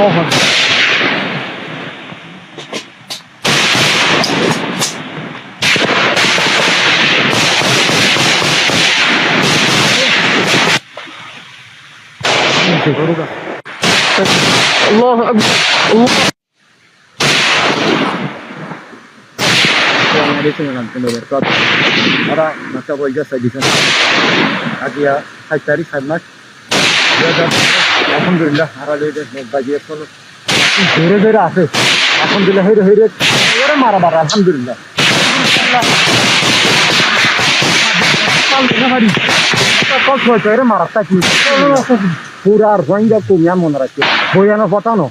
الله أكبر. الله أكبر. الله. Assalamualaikum warahmatullahi wabarakatuh. Para masa boyga sajikan. Agia 7 তারিখ 7 মাস 2000 alhamdulillah haralede bagiye kono ধরে ধরে আছে alhamdulillah হেরে হেরে ওরে মারা বারা alhamdulillah কল কল করে মারা তাকি পুরা রোহিঙ্গা কোমিয়া মনে রাখছে বয়ানো পতানো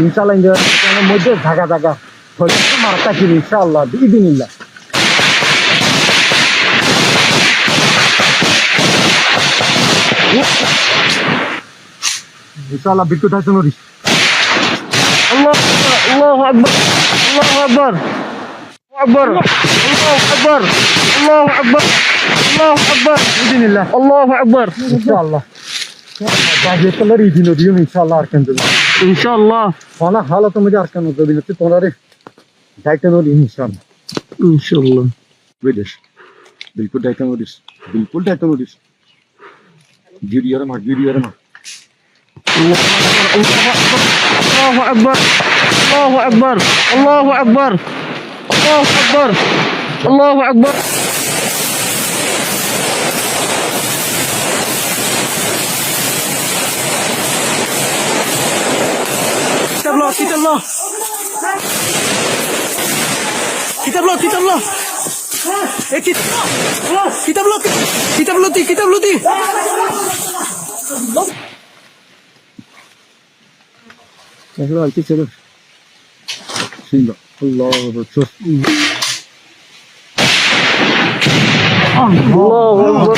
ইনশাআল্লাহ ইন্ডিয়ার মধ্যে ঢাকা ঢাকা হয়তো মারা তাকি ইনশাআল্লাহ বিদিনিল্লাহ ইনশাআল্লাহ বিদ্যুৎ আছে নরি الله الله أكبر. الله أكبر. أكبر. الله أكبر. الله أكبر. الله أكبر. বিদিনিল্লাহ الله أكبر. ইনশাআল্লাহ বাজে কলর ইদিনো দিও ইনশাআল্লাহ আরকান দিল إن شاء الله. খানা হালত মধ্যে আরকান দিল তোমরা দায়িত্ব নরি ইনশাআল্লাহ إن شاء الله. বিদেশ বিলকুল দায়িত্ব নরিস ভিডিওর মা الله أكبر. الله أكبر. الله أكبر. الله أكبر. الله أكبر. كتاب الله كتاب الله كتاب الله كتاب الله إيه كتاب الله كتاب الله كتاب الله এগুলো আইতে ছিল সিংহ আল্লাহ আকবার الله أكبر.